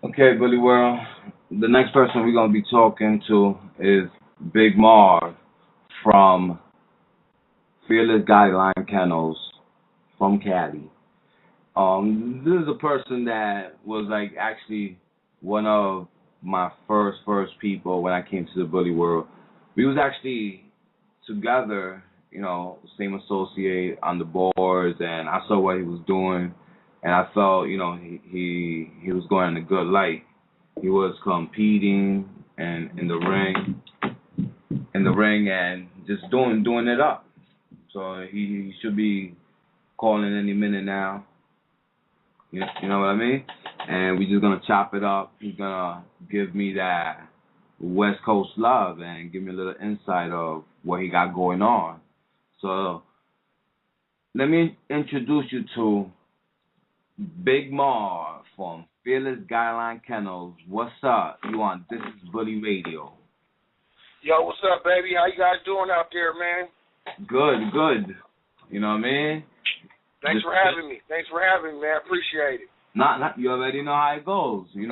Okay, Billy World. The next person we're gonna be talking to is Big Marv from Fearless Guideline Kennels from Cali. This is a person that was like actually one of my first people when I came to the Bully World. We was actually together, same associate on the boards, and I saw what he was doing, and I felt, he was going in a good light. He was competing and in the ring, and just doing it up. So he should be calling any minute now. You know what I mean? And we just gonna chop it up. He's gonna give me that West Coast love and give me a little insight of what he got going on. So let me introduce you to Big Mar from Fearless Guideline Kennels. What's up? You on This Is Bully Radio. Yo, what's up, baby? How you guys doing out there, man? Good, good. You know what I mean? Thanks for having me. Thanks for having me, man. Appreciate it. Not you already know how it goes. You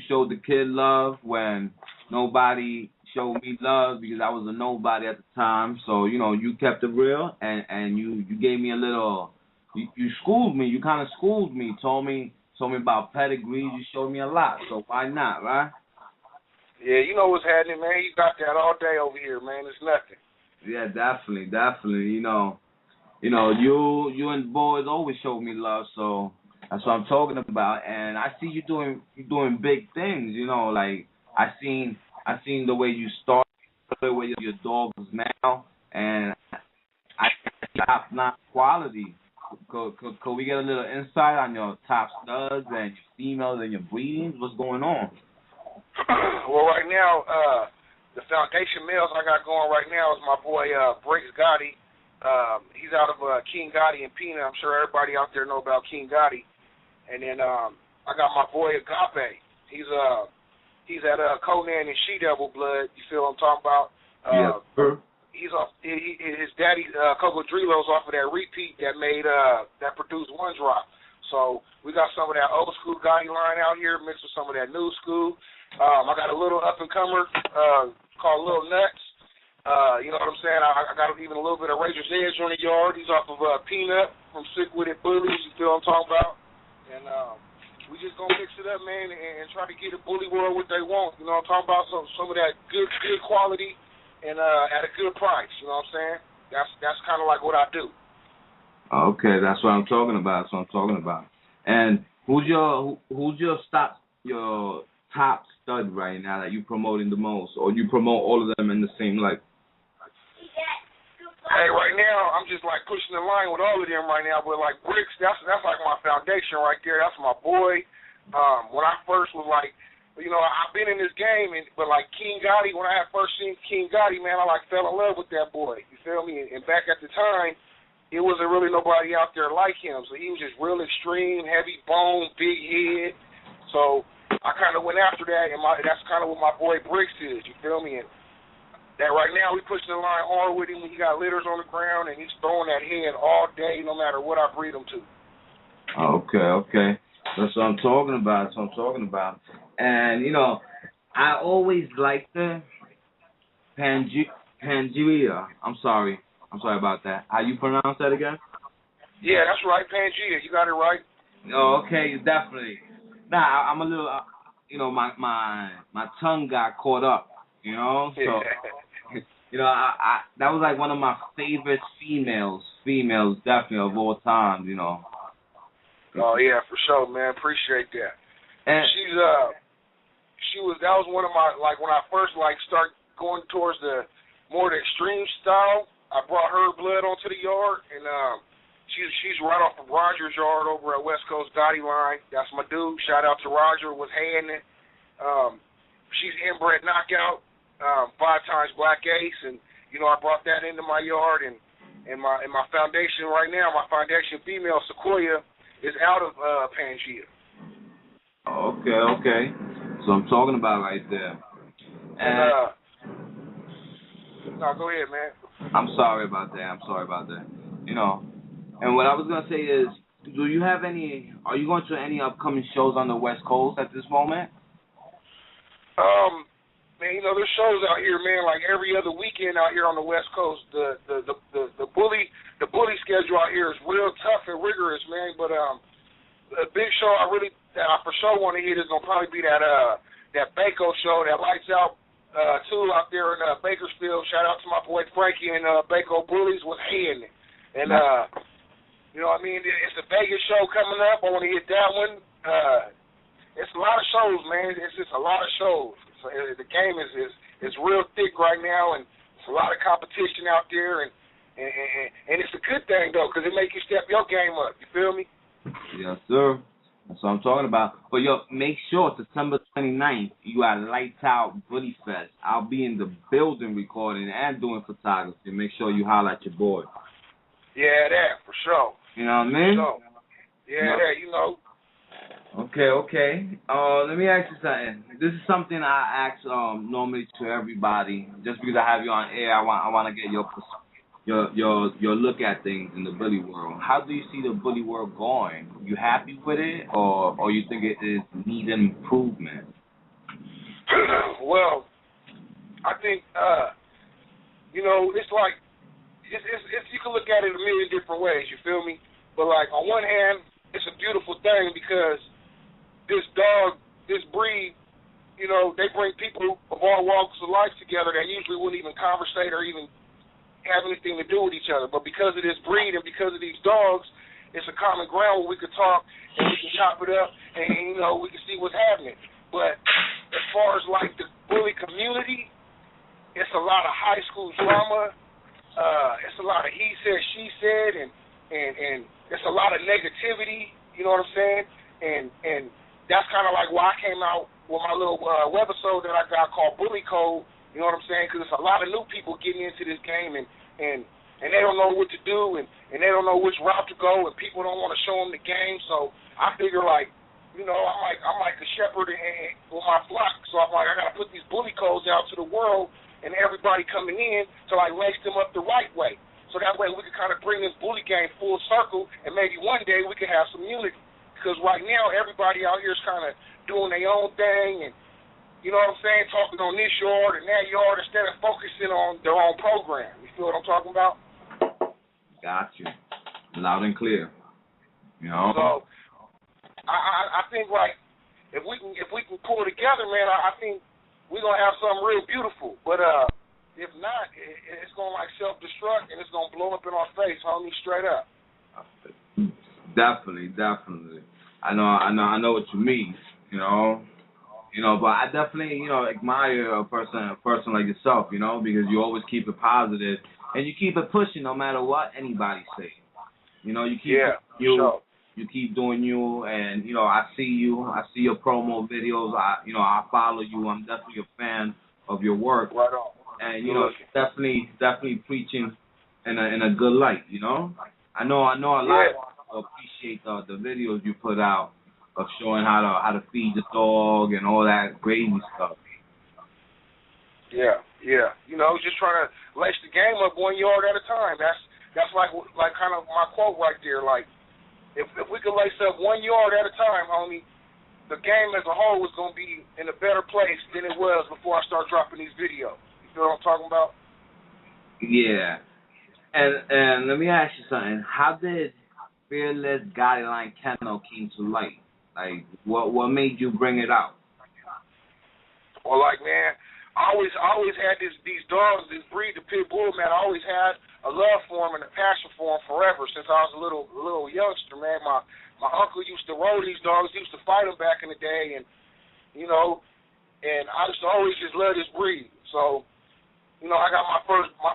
showed the kid love when nobody showed me love because I was a nobody at the time. So, you kept it real and you gave me a little you schooled me, you kinda schooled me, told me about pedigrees, you showed me a lot, so why not, right? Yeah, you know what's happening, man. You got that all day over here, man. It's nothing. Yeah, definitely. You and boys always showed me love, so that's what I'm talking about. And I see you doing big things. Like I seen the way you started, the way your dog is now, and I top notch quality. Could we get a little insight on your top studs and your females and your breedings? What's going on? Well, right now, the foundation males I got going right now is my boy Briggs Gotti. He's out of King Gotti and Pina. I'm sure everybody out there know about King Gotti. And then I got my boy Agape. He's at Conan and She Devil Blood. You feel what I'm talking about? Yes, sir. He's off. His daddy Coco Drilo's off of that repeat that produced One Drop. So we got some of that old school Gotti line out here mixed with some of that new school. I got a little up and comer called Lil Nuts. You know what I'm saying? I got even a little bit of Razor's Edge on the yard. He's off of Peanut from Sick With It Bullies. You feel what I'm talking about? And we just gonna mix it up, man, and try to get the bully world what they want. You know what I'm talking about? Some of that good quality and at a good price. You know what I'm saying? That's kind of like what I do. Okay, that's what I'm talking about. And who's your top stud right now that you promoting the most, or you promote all of them in the same like? Hey, right now I'm just like pushing the line with all of them right now, but like Bricks, that's like my foundation right there. That's my boy. When I first was like, I've been in this game, but like King Gotti, when I had first seen King Gotti, man, I like fell in love with that boy. You feel me? And back at the time, it wasn't really nobody out there like him. So he was just real extreme, heavy bone, big head. So I kind of went after that, and that's kind of what my boy Bricks is. You feel me? And that right now we pushing the line hard with him. He got litters on the ground, and he's throwing that head all day, no matter what I breed him to. Okay. That's what I'm talking about. And I always liked the Pangea. I'm sorry about that. How you pronounce that again? Yeah, that's right, Pangea. You got it right. Oh, okay, definitely. Nah, I'm a little, my tongue got caught up, so. I that was like one of my favorite females definitely of all time, Oh yeah, for sure, man. Appreciate that. And that was one of my, like, when I first like start going towards the extreme style, I brought her blood onto the yard, and she's right off of Roger's yard over at West Coast Gotti Line. That's my dude. Shout out to Roger, was handing it. She's inbred knockout, 5 times black ace, and I brought that into my yard, and my foundation right now, my foundation female Sequoia is out of Pangea. Okay. So I'm talking about right there. And no, go ahead, man. I'm sorry about that. And what I was gonna say is, do you have any Are you going to any upcoming shows on the West Coast at this moment? Man, there's shows out here, man, like every other weekend out here on the West Coast. The bully schedule out here is real tough and rigorous, man. But a big show that I for sure want to hit is gonna probably be that Baco show, that Lights Out 2 out there in Bakersfield. Shout out to my boy Frankie and Baco Bullies was heading it. And you know what I mean? It's a Vegas show coming up. I want to hit that one. It's a lot of shows, man. It's just a lot of shows. So the game is real thick right now, and it's a lot of competition out there, and it's a good thing though, because it makes you step your game up. You feel me? Yes, sir. That's what I'm talking about. But yo, make sure September 29th you at Lights Out Bully Fest. I'll be in the building recording and doing photography. Make sure you holler at your boy. Yeah, that for sure. You know what I mean? So, yeah, that Okay. Let me ask you something. This is something I ask normally to everybody. Just because I have you on air, I want to get your look at things in the bully world. How do you see the bully world going? You happy with it, or you think it is need improvement? Well, I think it's like it's you can look at it a million different ways. You feel me? But like on one hand, it's a beautiful thing because this breed, they bring people of all walks of life together that usually wouldn't even conversate or even have anything to do with each other. But because of this breed and because of these dogs, it's a common ground where we could talk and we can chop it up and we can see what's happening. But as far as like the bully community, it's a lot of high school drama. It's a lot of he said, she said, and it's a lot of negativity. You know what I'm saying? And that's kind of like why I came out with my little webisode that I got called Bully Code. You know what I'm saying? Because it's a lot of new people getting into this game, and they don't know what to do, and they don't know which route to go, and people don't want to show them the game. So I figure I'm like a shepherd with my flock. So I'm like, I got to put these bully codes out to the world, and everybody coming in to like lace them up the right way. So that way we can kind of bring this bully game full circle, and maybe one day we can have some unity. Because right now everybody out here is kind of doing their own thing, and you know what I'm saying, talking on this yard and that yard instead of focusing on their own program. You feel what I'm talking about? Got you. Loud and clear. So I think like if we can pull together, man, I think we're gonna have something real beautiful. But if not, it's gonna like self-destruct and it's gonna blow up in our face, homie, straight up. Definitely. I know what you mean. But I definitely, admire a person like yourself, because you always keep it positive and you keep it pushing no matter what anybody says. You keep doing you, and I see you. I see your promo videos. I follow you. I'm definitely a fan of your work. Right on. And definitely preaching in a good light. I know a lot of people appreciate the videos you put out of showing how to feed the dog and all that crazy stuff. Yeah. Just trying to lace the game up 1 yard at a time. That's like kind of my quote right there. Like, if we could lace up 1 yard at a time, homie, the game as a whole was gonna be in a better place than it was before I start dropping these videos. You feel what I'm talking about? Yeah. And let me ask you something. How did Fearless Guideline Kennel came to light? Like, what made you bring it out? Well, like, man, I always had these dogs, this breed, the pit bull, man. I always had a love for them and a passion for them forever since I was a little youngster, man. My uncle used to roll these dogs, used to fight them back in the day, and and I used to always just love this breed. So, I got my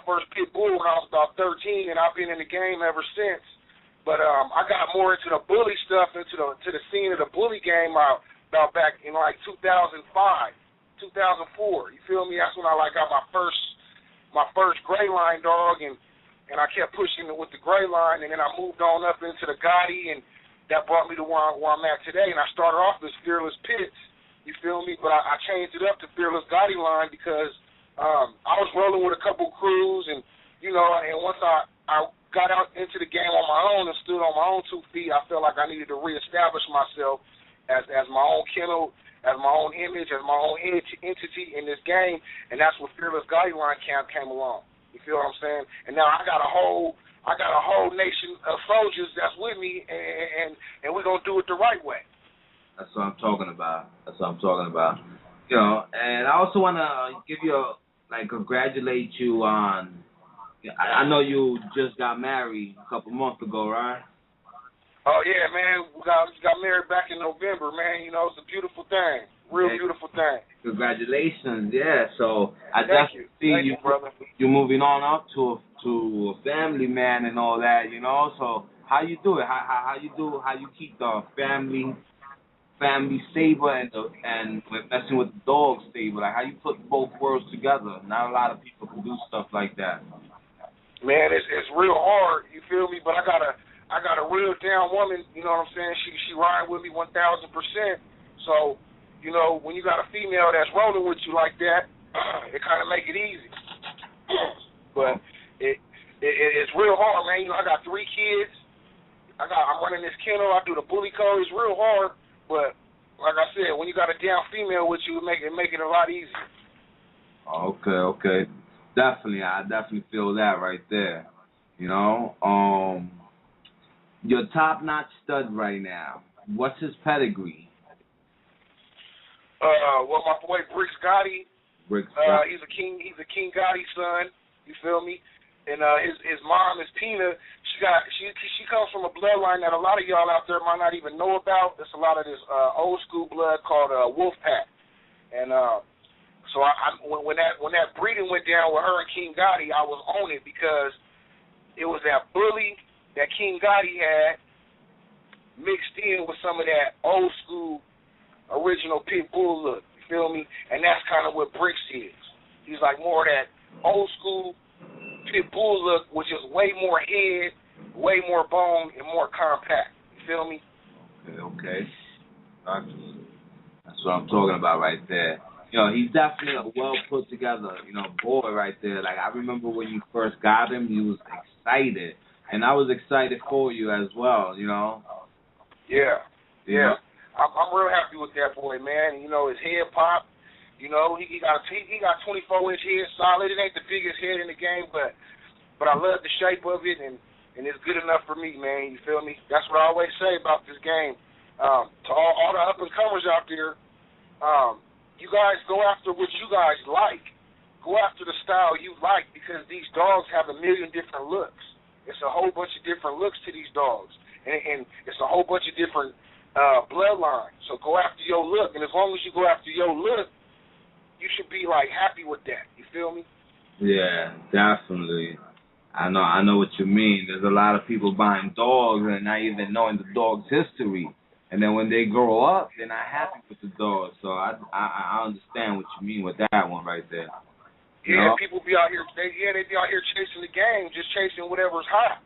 first pit bull when I was about 13, and I've been in the game ever since. But I got more into the bully stuff, into the scene of the bully game about back in like 2005, 2004. You feel me? That's when I got my first gray line dog, and I kept pushing it with the gray line, and then I moved on up into the Gotti, and that brought me to where I'm at today. And I started off as Fearless Pits. You feel me? But I changed it up to Fearless Gotti line because I was rolling with a couple crews, and and once I got out into the game on my own and stood on my own 2 feet, I felt like I needed to reestablish myself as my own kennel, as my own image, as my own entity in this game, and that's what Fearless Guideline Camp came along. You feel what I'm saying? And now I got a whole nation of soldiers that's with me, and we're gonna do it the right way. That's what I'm talking about. You know, and I also wanna give you congratulate you on. I know you just got married a couple months ago, right? Oh yeah, man. We got married back in November, man. You know, it's a beautiful thing, beautiful thing. Congratulations, yeah. So I Thank definitely you. see Thank you, brother. You moving on up to a family man and all that, you know. So how you do it? How you keep the family stable and messing with the dog stable? Like how you put both worlds together? Not a lot of people can do stuff like that. Man, it's real hard. You feel me? But I got a real down woman. You know what I'm saying? She ride with me 1,000%. So, you know, when you got a female that's rolling with you like that, it kind of make it easy. But it's real hard, man. You know, I got 3 kids. I'm running this kennel. I do the bully code. It's real hard, but like I said, when you got a down female with you, it make it a lot easier. Okay. Definitely, I definitely feel that right there. You know, your top-notch stud right now. What's his pedigree? Well, my boy Bricks Gotti. He's a King Gotti son. You feel me? And his mom is Tina. She comes from a bloodline that a lot of y'all out there might not even know about. There's a lot of this old school blood called Wolfpack. And so when that breeding went down with her and King Gotti, I was on it because it was that bully that King Gotti had mixed in with some of that old school original pit bull look. You feel me? And that's kind of what Bricks is. He's like more of that old school pit bull look, which is way more head, way more bone, and more compact. You feel me? Okay. That's what I'm talking about right there. You know, he's definitely a well put together, boy right there. Like I remember when you first got him, he was excited, and I was excited for you as well. Yeah. I'm real happy with that boy, man. You know, his head pop. You know, he got 24-inch head, solid. It ain't the biggest head in the game, but I love the shape of it, and it's good enough for me, man. You feel me? That's what I always say about this game. To all the up and comers out there. You guys go after what you guys like. Go after the style you like because these dogs have a million different looks. It's a whole bunch of different looks to these dogs. And it's a whole bunch of different bloodlines. So go after your look. And as long as you go after your look, you should be, happy with that. You feel me? Yeah, definitely. I know what you mean. There's a lot of people buying dogs and not even knowing the dog's history. And then when they grow up, they're not happy with the dog. So I understand what you mean with that one right there. Yeah, people be out here. They be out here chasing the game, just chasing whatever's hot.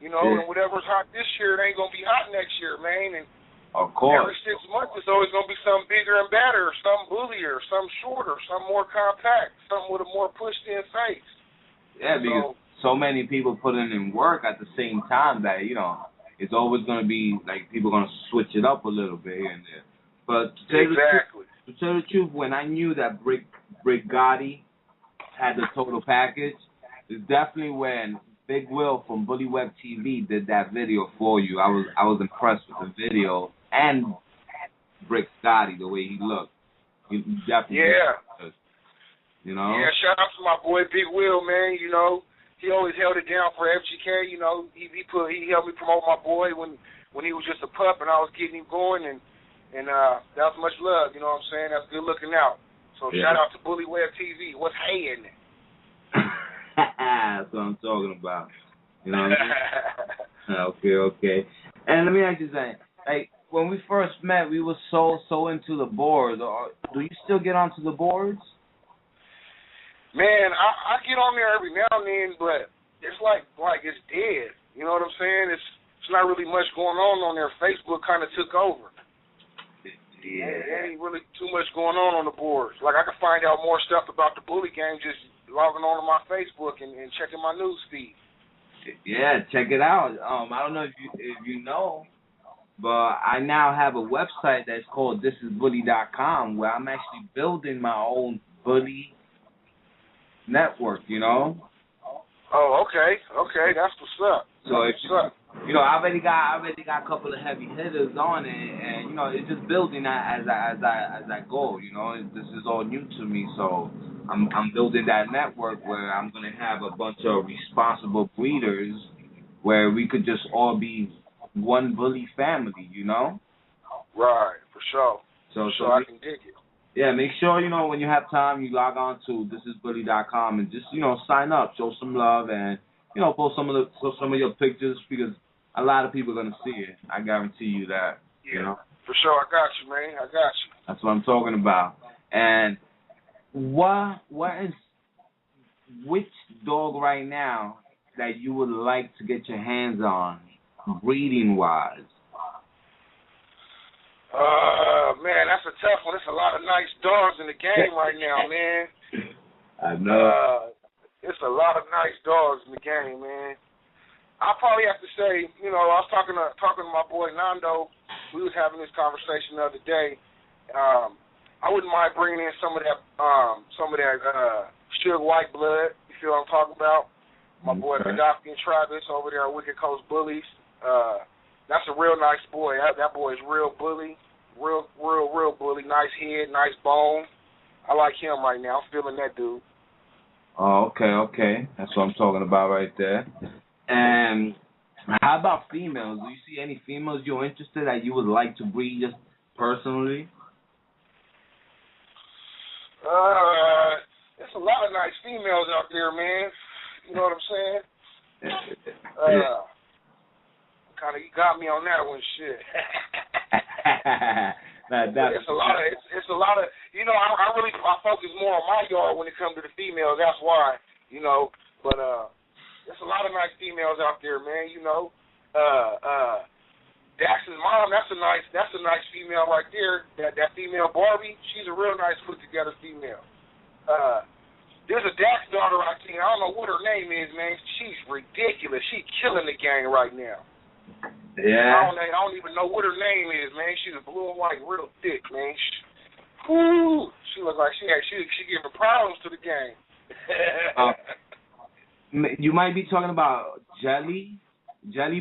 And whatever's hot this year, it ain't gonna be hot next year, man. And of course, every 6 months, it's always gonna be something bigger and badder, some bullier, some shorter, some more compact, some with a more pushed-in face. Yeah, because so many people putting in work at the same time that it's always going to be like people going to switch it up a little bit here and there. But to tell the truth, when I knew that Brick Gotti had the total package, it's definitely when Big Will from Bully Web TV did that video for you. I was impressed with the video and Brick Gotti, the way he looked. He definitely Yeah, shout out to my boy Big Will, man. He always held it down for FGK. He helped me promote my boy when he was just a pup and I was getting him going, and that was much love. You know what I'm saying? That's good looking out. So shout out to Bully Web TV. What's hay in it? That's what I'm talking about. You know what I mean? Okay. And let me ask you something. Like when we first met, we were so into the boards. Do you still get onto the boards? Man, I get on there every now and then, but it's like it's dead. You know what I'm saying? It's not really much going on there. Facebook kind of took over. Yeah. There ain't really too much going on the boards. Like I can find out more stuff about the bully game just logging on to my Facebook and checking my news feed. Yeah, check it out. I don't know if you know, but I now have a website that's called thisisbully.com where I'm actually building my own bully network. You know. Oh, okay, okay, that's what's up. So if That's what's up. I already got a couple of heavy hitters on it, and it's just building that as I go. This is all new to me, so I'm building that network where I'm gonna have a bunch of responsible breeders, where we could just all be one bully family. Right, for sure. So I can dig it. yeah, make sure when you have time you log on to thisisbully.com and just sign up, show some love, and post some of your pictures because a lot of people are gonna see it. I guarantee you that. Yeah, for sure. I got you, man. I got you. That's what I'm talking about. And which dog right now that you would like to get your hands on, breeding wise? Man, that's a tough one. There's a lot of nice dogs in the game right now, man. I know. It's a lot of nice dogs in the game, man. I'll probably have to say, I was talking to my boy Nando. We was having this conversation the other day. I wouldn't mind bringing in some of that Sugar White blood. You feel what I'm talking about? My boy Gaddafi and Travis over there at Wicked Coast Bullies. That's a real nice boy. That boy is real bully. Real bully. Nice head, nice bone. I like him right now. I'm feeling that dude. Oh, okay. That's what I'm talking about right there. And how about females? Do you see any females you're interested that you would like to breed just personally? There's a lot of nice females out there, man. You know what I'm saying? Kind of, you got me on that one, shit. It's a lot of. I focus more on my yard when it comes to the females. That's why, But there's a lot of nice females out there, man. Dax's mom. That's a nice female right there. That female Barbie. She's a real nice put together female. There's a Dax daughter I think. I don't know what her name is, man. She's ridiculous. She's killing the game right now. Yeah. I don't even know what her name is, man. She's a blue and white, real thick, man. Whoo! She looks like she giving problems to the game. You might be talking about Jelly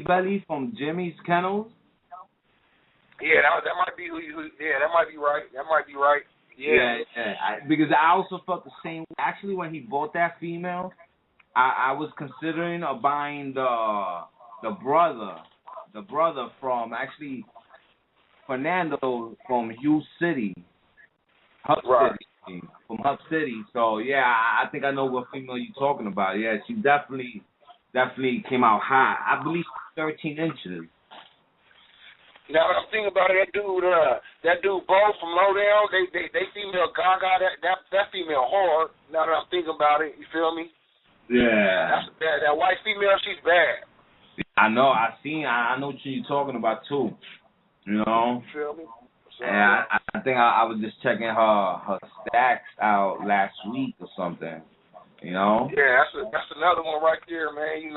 Belly from Jimmy's Kennels. Yeah, that might be that might be right. That might be right. Yeah. Because I also felt the same. Actually, when he bought that female, I was considering buying the brother from actually Fernando from Hugh City, Hub City, from Hub City. So yeah, I think I know what female you're talking about. Yeah, she definitely came out high. I believe 13 inches. Now that I'm thinking about it, that dude Bo from Lowdown, they female Gaga, that female hard. Now that I'm thinking about it, you feel me? Yeah. That white female, she's bad. I know. I know what you're talking about too. You know. You feel me? So, and I think I was just checking her stacks out last week or something. You know. Yeah, that's another one right there, man.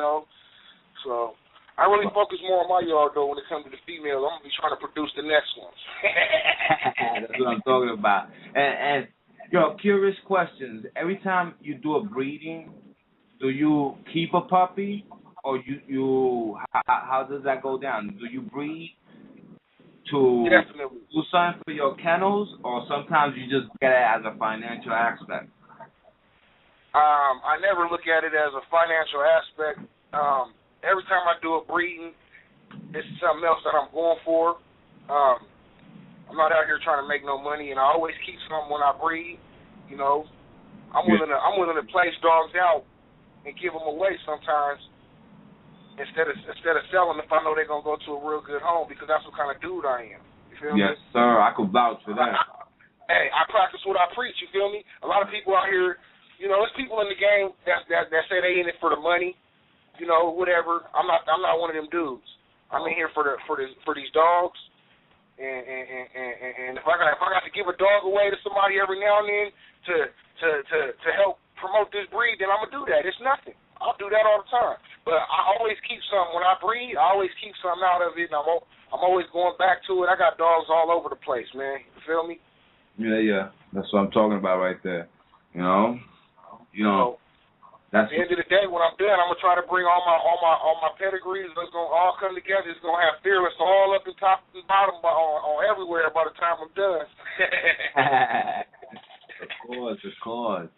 So. I really focus more on my yard, though, when it comes to the females. I'm going to be trying to produce the next ones. That's what I'm talking about. And curious questions. Every time you do a breeding, do you keep a puppy, or how does that go down? Do you breed to Definitely do something for your kennels, or sometimes you just get it as a financial aspect? I never look at it as a financial aspect. Every time I do a breeding, it's something else that I'm going for. I'm not out here trying to make no money, and I always keep something when I breed. I'm willing to place dogs out and give them away sometimes instead of selling if I know they're gonna go to a real good home, because that's what kind of dude I am. You feel me? Yes, sir. I could vouch for that. Hey, I practice what I preach. You feel me? A lot of people out here, there's people in the game that say they in it for the money. Whatever. I'm not one of them dudes. I'm in here for these dogs, and if I got to give a dog away to somebody every now and then to help promote this breed, then I'm gonna do that. It's nothing. I'll do that all the time. But I always keep something. When I breed, I always keep something out of it, and I'm always going back to it. I got dogs all over the place, man. You feel me? Yeah. That's what I'm talking about right there. You know? At the end of the day, when I'm done, I'm gonna try to bring all my pedigrees. It's gonna all come together. It's gonna have Fearless all up and top and bottom on everywhere by the time I'm done. Of course.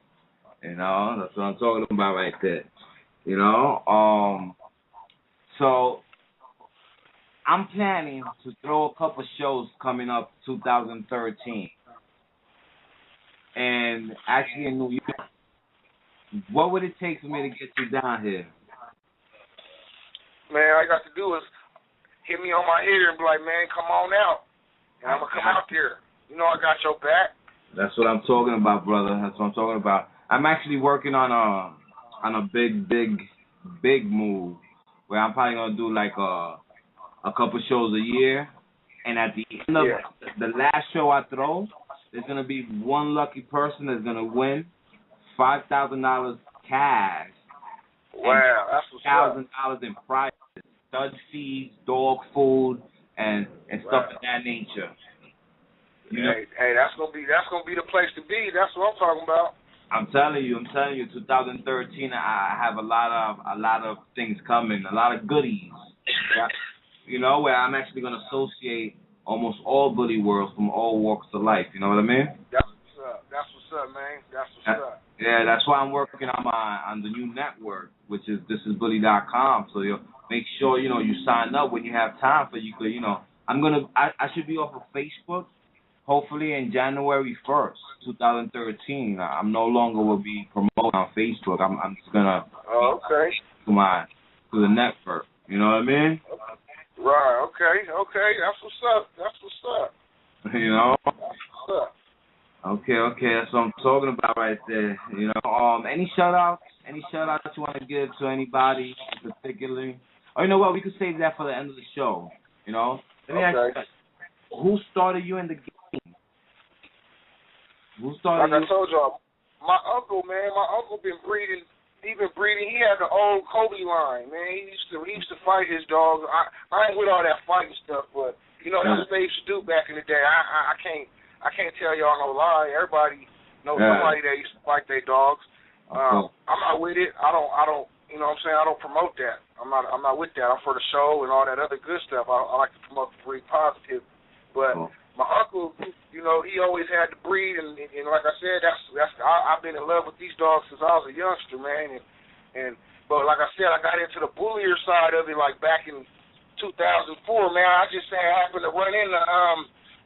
You know, that's what I'm talking about right there. You know, so I'm planning to throw a couple shows coming up 2013, and actually in New York. What would it take for me to get you down here? Man, all you got to do is hit me on my ear and be like, man, come on out. And I'm going to come out there. You know I got your back. That's what I'm talking about, brother. That's what I'm talking about. I'm actually working on a big move where I'm probably going to do like a couple shows a year. And at the end of the last show I throw, there's going to be one lucky person that's going to win $5,000 cash. Wow, that's what's up. $1,000 in prizes, stud fees, dog food, and stuff of that nature. You know? Hey, that's gonna be the place to be. That's what I'm talking about. I'm telling you, 2013. I have a lot of things coming, a lot of goodies. You know, where I'm actually gonna associate almost all bully worlds from all walks of life. You know what I mean? That's what's up, man. That's what's up. Yeah, that's why I'm working on the new network, which is thisisbully.com. So you make sure you sign up when you have time for you. Could I should be off of Facebook, hopefully in January 1st, 2013. I'm no longer will be promoting on Facebook. I'm just gonna to the network. You know what I mean? Right. Okay. That's what's up. You know. That's what's up. Okay, that's what I'm talking about right there. You know, any shout outs you want to give to anybody particularly? Or you know what, we could save that for the end of the show. You know? Let me ask you, who started you in the game? Who started Like I told y'all, my uncle been breeding. He had the old Kobe line, man. He used to fight his dogs. I ain't with all that fighting stuff, but that's what they used to do back in the day. I can't tell y'all no lie. Everybody knows somebody that used to fight their dogs. I'm not with it. I don't. You know what I'm saying? I don't promote that. I'm not with that. I'm for the show and all that other good stuff. I like to promote the breed positive. But my uncle, he always had to breed, and like I said, I've been in love with these dogs since I was a youngster, man. But like I said, I got into the bullier side of it like back in 2004, man. I just happened to run into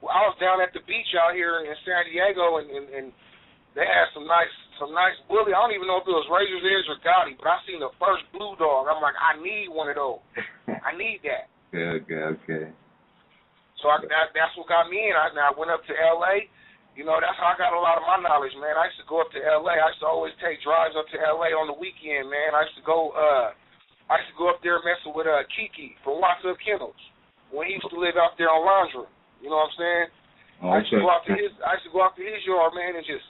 I was down at the beach out here in San Diego, and they had some nice bully. I don't even know if it was Razor's Edge or Gotti, but I seen the first blue dog. I'm like, I need one of those. I need that. Okay. So that's what got me in. I went up to L.A. That's how I got a lot of my knowledge, man. I used to go up to L.A. I used to always take drives up to L.A. on the weekend, man. I used to go up there messing with Kiki from Lots of Kennels when he used to live out there on Laundry. You know what I'm saying? I used to go out to his yard, man, and just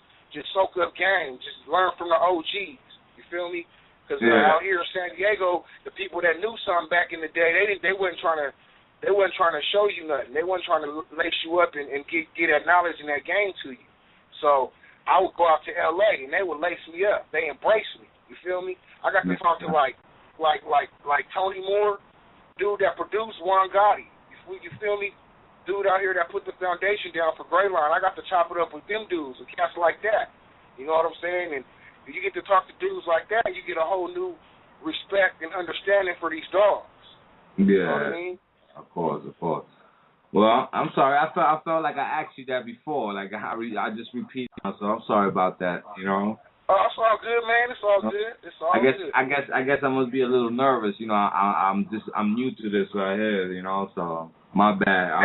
soak up game, just learn from the OGs. You feel me? Because out here in San Diego, the people that knew something back in the day, they wasn't trying to show you nothing. They wasn't trying to lace you up and get that knowledge and that game to you. So I would go out to L.A. and they would lace me up. They embraced me. You feel me? I got to talk to like Tony Moore, dude that produced Juan Gotti. You feel me? Dude out here that put the foundation down for Gray Line. I got to chop it up with them dudes and cats like that. You know what I'm saying? And you get to talk to dudes like that, you get a whole new respect and understanding for these dogs. Yeah. You know what I mean? Of course. Well, I'm sorry. I felt like I asked you that before. Like I just repeated myself. I'm sorry about that. You know. Oh, it's all good, man. It's all good. It's all good. I guess I must be a little nervous. I'm new to this right here. So my bad.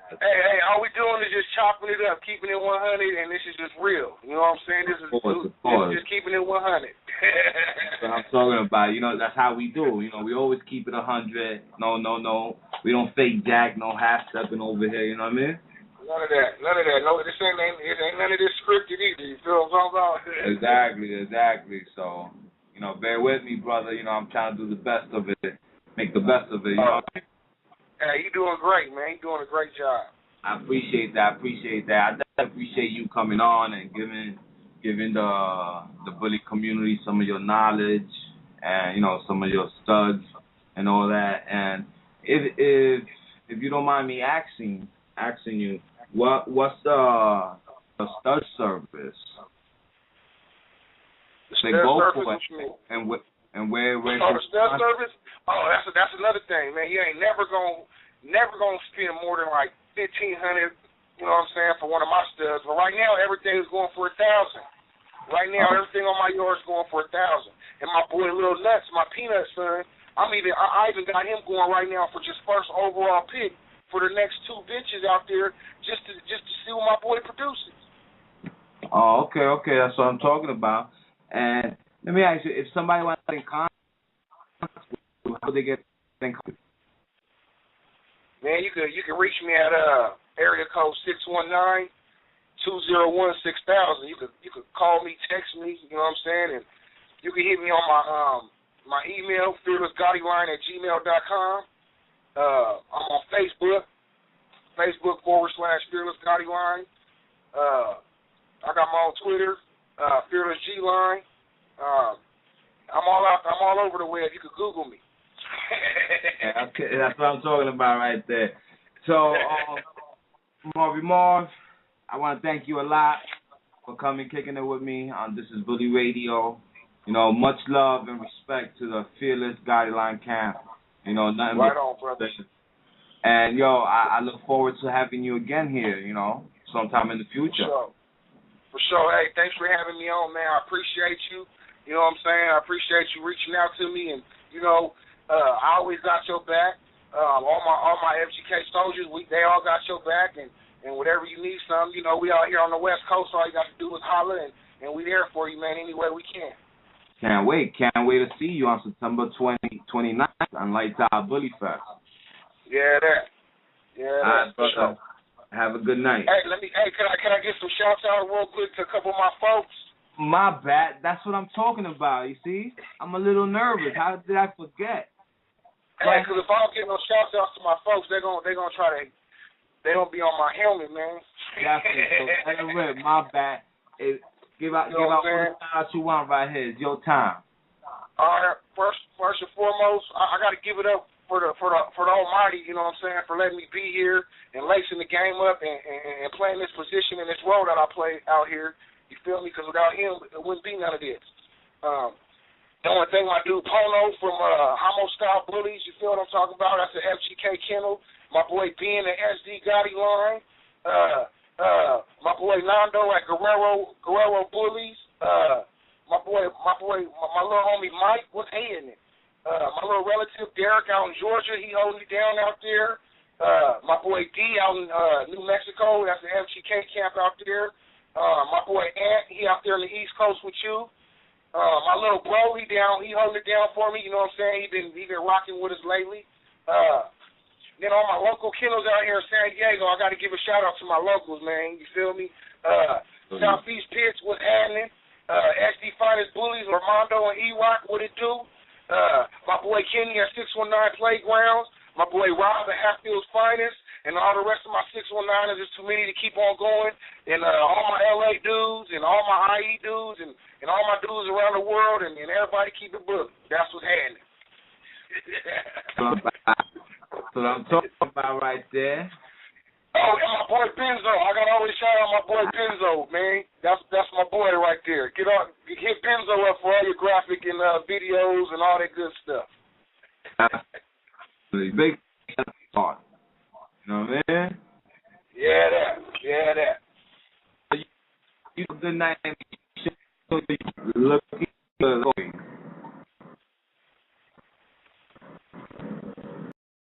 Hey, all we doing is just chopping it up, keeping it 100, and this is just real. You know what I'm saying? This is just keeping it 100. That's what I'm talking about. That's how we do. We always keep it 100. No. We don't fake jack, no half stepping over here. You know what I mean? None of that. No, this ain't none of this scripted either. You feel what I'm talking about? Exactly. So, bear with me, brother. I'm trying to do the best of it, make the best of it. You know. Hey, you doing great, man. You doing a great job. I appreciate that. I definitely appreciate you coming on and giving the bully community some of your knowledge and some of your studs and all that. And if you don't mind me asking you, what's the stud service? The stud service, what you mean? And where the stud service? Oh, that's another thing, man. You ain't never gonna spend more than like $1,500. You know what I'm saying, for one of my studs. But right now, everything is going for $1,000. Right now, everything on my yard is going for $1,000. And my boy Lil Nuts, my peanut son, I even got him going right now for just first overall pick for the next 2 bitches out there, just to see what my boy produces. Oh, okay, that's what I'm talking about. And let me ask you, if somebody wants to get in contact with you, how do they get in contact? Man, you can reach me at area code 619-201-6000. You could call me, text me, you know what I'm saying, and you can hit me on my email, fearlessgottiline@gmail.com. I'm on Facebook /FearlessGottiline. I got my own Twitter, Fearless G Line. I'm all over the web. You could Google me. Okay, that's what I'm talking about right there. So, Marv, I want to thank you a lot for coming, kicking it with me on This Is Bully Radio. Much love and respect to the Fearless Gottiline camp. Nothing right on, brother. And, I look forward to having you again here, sometime in the future. For sure. Hey, thanks for having me on, man. I appreciate you. You know what I'm saying? I appreciate you reaching out to me. And, I always got your back. All my FGK soldiers, they all got your back. And whatever you need, we out here on the West Coast. All you got to do is holler, and we there for you, man, any way we can. Can't wait to see you on September 29th on Lights Out Bully Fest. Yeah, that. For sure. Have a good night. Hey, can I get some shouts out real quick to a couple of my folks? My bad. That's what I'm talking about. You see, I'm a little nervous. How did I forget? Hey, because if I don't get no shouts out to my folks, they're gonna try to. They don't be on my helmet, man. Definitely. My bad. Give out all the shout you want right here. It's your time. All right. First and foremost, I got to give it up for the Almighty. You know what I'm saying, for letting me be here and lacing the game up and playing this position and this role that I play out here. You feel me? Because without him, it wouldn't be none of this. The only thing my dude Pono from Homo Style Bullies, you feel what I'm talking about? That's the FGK Kennel. My boy B in the SD Gotti line. My boy Nando at Guerrero Bullies. My little homie Mike, what's he in it? My little relative Derek out in Georgia, he holding me down out there. My boy D out in New Mexico, that's the FGK camp out there. My boy Ant, he out there on the East Coast with you. My little bro, he holding it down for me. You know what I'm saying? He been rocking with us lately. Then all my local kennels out here in San Diego, I got to give a shout out to my locals, man. You feel me? Southeast Pitts, what's happening? SD Finest Bullies, Armando and E-Rock, what it do? My boy Kenny at 619 Playgrounds. My boy Rob at Hatfield's Finest. And all the rest of my 619ers, there's too many to keep on going. And all my LA dudes and all my IE dudes and all my dudes around the world and everybody keep it booked. That's what's happening. That's what I'm talking about right there. Oh, and my boy Benzo. I got to always shout out my boy Benzo, man. That's my boy right there. Hit Benzo up for all your graphic and videos and all that good stuff. Big part. You know what I mean? Yeah, that. You have a good night. Looking